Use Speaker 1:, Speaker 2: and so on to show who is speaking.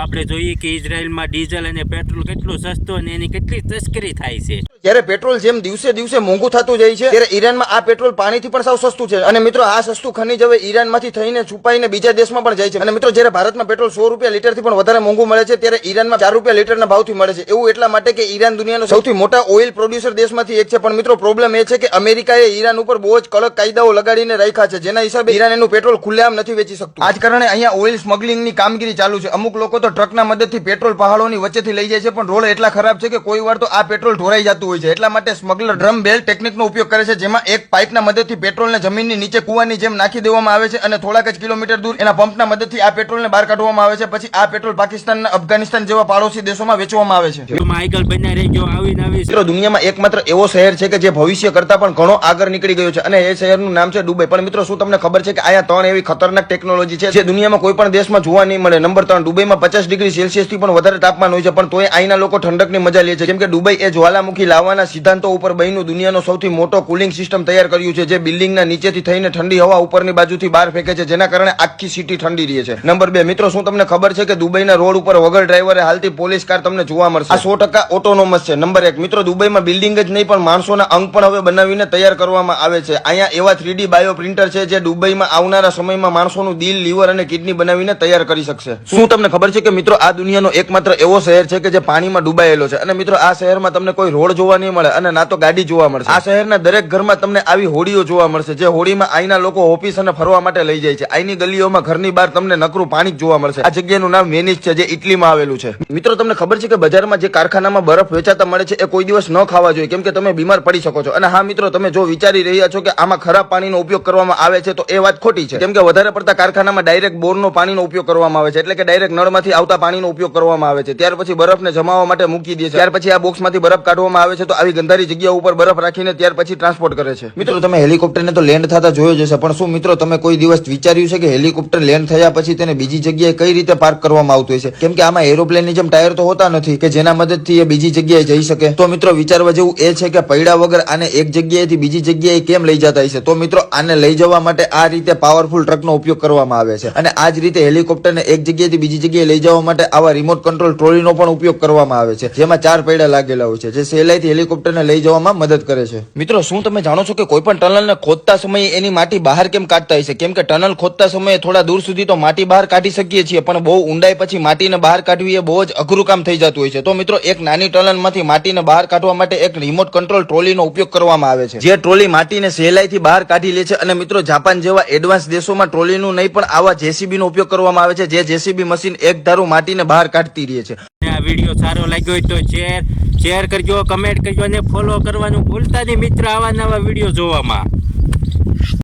Speaker 1: આપણે જોઈએ કે ઇઝરાયલમાં ડીઝલ અને પેટ્રોલ કેટલું સસ્તું અને એની કેટલી તસ્કરી થાય છે.
Speaker 2: જ્યારે પેટ્રોલ જેમ દિવસે દિવસે મોંઘું થતું જાય છે ત્યારે ઈરાનમાં આ પેટ્રોલ પાણીથી પણ સાવ સસ્તું છે. અને મિત્રો આ સસ્તું ખનીજ હવે ઈરાનમાંથી થઈને છુપાઈને બીજા દેશમાં પણ જાય છે. અને મિત્રો જ્યારે ભારતમાં પેટ્રોલ 100 રૂપિયા લીટરથી પણ વધારે મોંઘું મળે છે ત્યારે ઈરાનમાં 4 રૂપિયા લીટરના ભાવથી મળે છે. એવું એટલા માટે કે ઈરાન દુનિયાનો સૌથી મોટા ઓઇલ પ્રોડ્યુસર દેશમાંથી એક છે. પણ મિત્રો પ્રોબ્લેમ એ છે કે અમેરિકાએ ઈરાન ઉપર બહુ જ કડક કાયદાઓ લગાડીને રાખ્યા છે, જેના હિસાબે ઈરાન એનું પેટ્રોલ ખુલ્લેઆમ નથી વેચી શકતું. આ જ કારણે અહીંયા ઓઇલ સ્મગલિંગની કામગીરી ચાલુ છે. અમુક લોકો તો ટ્રકના મદદથી પેટ્રોલ પહાડોની વચ્ચેથી લઈ જાય છે, પણ રોડ એટલા ખરાબ છે કે કોઈ વાર તો આ પેટ્રોલ ઢોરાઈ જતું હોય છે. એટલા માટે સ્મગલર ડ્રમ બેલ ટેકનિકનો ઉપયોગ કરે છે, જેમાં એક પાઇપના મદદથી પેટ્રોલને જમીનની નીચે કૂવાની જેમ નાખી દેવામાં આવે છે અને થોડાક જ કિલોમીટર દૂર એના પંપના મદદથી આ પેટ્રોલને બહાર કાઢવામાં આવે છે. પછી આ પેટ્રોલ પાકિસ્તાન, અફઘાનિસ્તાન જેવા પાડોશી દેશોમાં વેચવામાં આવે છે.
Speaker 1: માઇકલ બન્યા રહી ગયો આવીને આવી.
Speaker 2: મિત્રો દુનિયામાં એકમાત્ર એવો શહેર છે કે જે ભવિષ્ય કરતા પણ ઘણો આગળ નીકળી ગયો છે અને એ શહેરનું નામ છે દુબઈ. પણ મિત્રો શું તમને ખબર છે કે અહીંયા 3 એવી ખતરનાક ટેકનોલોજી છે જે દુનિયામાં કોઈ પણ દેશમાં જોવા નહીં મળે. નંબર 3, દુબઈમાં 50 ડિગ્રી સેલ્સિયસ થી પણ વધારે તાપમાન હોય છે, પણ તોય અહીંના લોકો ઠંડકની મજા લે છે, કેમ કે દુબઈ એ જ્વાલામુખી લાવાના સિદ્ધાંતો ઉપર બનીનું દુનિયાનો સૌથી મોટો કુલિંગ સિસ્ટમ તૈયાર કર્યું છે, જે બિલ્ડિંગના નીચેથી થઈને ઠંડી હવા ઉપરની બાજુથી બહાર ફેંકે છે, જેના કારણે આખી સિટી ઠંડી રહે છે. નંબર 2, મિત્રો શું તમને ખબર છે કે દુબઈના રોડ ઉપર વગર ડ્રાઈવરે હાલતી પોલીસ કાર તમને જોવા મળશે. આ 100% ઓટોનોમસ છે. નંબર 1, મિત્રો દુબઈમાં બિલ્ડિંગ જ નહીં પણ માણસોના અંગ પણ હવે બનાવીને તૈયાર કરવામાં આવે છે. અહીંયા એવા 3D બાયો પ્રિન્ટર છે જે દુબઈમાં આવનારા સમયમાં માણસોનું દિલ, લીવર અને કિડની બનાવીને તૈયાર કરી શકશે. શું તમને ખબર છે કે મિત્રો આ દુનિયાનો એકમાત્ર એવો શહેર છે કે જે પાણીમાં ડૂબાયેલો છે. અને મિત્રો આ શહેરમાં તમને કોઈ રોડ જોવા નહીં મળે અને ના તો ગાડી જોવા મળશે. આ શહેરના દરેક ઘરમાં તમને આવી હોડીઓ જોવા મળશે, જે હોડીમાં અહીંના લોકો ઓફિસ અને ફરવા માટે લઈ જાય છે. અહીંની ગલીઓમાં ઘરની બહાર તમને નકરું પાણી જ જોવા મળશે. આ જગ્યાનું નામ વેનિસ છે, જે ઇટલીમાં આવેલું છે. મિત્રો તમને ખબર છે કે બજારમાં જે કારખાનામાં બરફ વેચાતા મળે છે એ કોઈ દિવસ ન ખાવા જોઈએ, કેમ કે તમે બીમાર પડી શકો છો. અને હા મિત્રો, તમે જો વિચારી રહ્યા છો કે આમાં ખરાબ પાણીનો ઉપયોગ કરવામાં આવે છે તો એ વાત ખોટી છે, કેમ કે વધારે પડતા કારખાનામાં ડાયરેક્ટ બોરનો પાણીનો ઉપયોગ કરવામાં આવે છે, એટલે કે ડાયરેક્ટ નળમાંથી આવતા પાણીનો ઉપયોગ કરવામાં આવે છે. ત્યાર પછી બરફને જમાવવા માટે મૂકી દે છે. ત્યાર પછી આ બોક્સમાંથી બરફ કાઢવામાં આવે છે, તો આવી ગંધારી જગ્યા ઉપર બરફ રાખીને ત્યાર પછી ટ્રાન્સપોર્ટ કરે છે. મિત્રો તમે હેલિકોપ્ટરને તો લેન્ડ થતા જોયો જ હશે, પણ શું મિત્રો તમે કોઈ દિવસ વિચાર્યું છે કે હેલિકોપ્ટર લેન્ડ થયા પછી તેને બીજી જગ્યાએ કઈ રીતે પાર્ક કરવામાં આવતું હશે? કેમ કે આમાં એરોપ્લેનની જેમ ટાયર તો હોતા નથી કે જેના મદદથી એ બીજી જગ્યાએ જઈ શકે. તો મિત્રો વિચારવા જેવું એ છે કે પૈડા વગર આને એક જગ્યાએથી બીજી જગ્યાએ કેમ લઈ જતા હશે? તો મિત્રો આને લઈ જવા માટે આ રીતે પાવરફુલ ટ્રકનો ઉપયોગ કરવામાં આવે છે. અને આ જ રીતે હેલિકોપ્ટરને એક જગ્યાએથી બીજી જગ્યાએ લઈ જવા માટે આવા રિમોટ કંટ્રોલ ટ્રોલીનો પણ ઉપયોગ કરવામાં આવે છે, જેમાં 4 પૈડા લાગેલા હોય છે, જે સહેલાઈથી હેલિકોપ્ટરને લઈ જવામાં મદદ કરે છે. મિત્રો શું તમે જાણો છો કે કોઈ પણ ટનલને ખોદતા સમયે એની માટી બહાર કેમ કાઢતા હશે? કેમ કે ટનલ ખોદતા સમયે થોડા દૂર સુધી તો માટી બહાર કાઢી શકીએ છીએ, પણ બહુ ઊંડાઈ પછી માટીને બહાર કાઢવી એ બહુ જ અઘરું કામ થઈ જતું હોય છે. તો મિત્રો એક નાની ટનલમાંથી માટીને બહાર કાઢવા માટે એક રિમોટ કંટ્રોલ ટ્રોલીનો ઉપયોગ કરવામાં આવે છે, જે ટ્રોલી માટીને સહેલાઈથી બહાર કાઢી લે છે. અને મિત્રો જાપાન જેવા એડવાન્સ દેશોમાં ટ્રોલીનું નહીં પણ આવા જેસીબી નો ઉપયોગ કરવામાં આવે છે, જે જેસીબી મશીન એક ધારું માટીને બહાર કાઢતી રહે છે.
Speaker 1: આ વિડીયો સારો લાગ્યો હોય તો શેર કરજો, કમેન્ટ કરજો અને ફોલો કરવાનું ભૂલતા નહીં મિત્રો આવા નવા વિડીયો જોવામાં.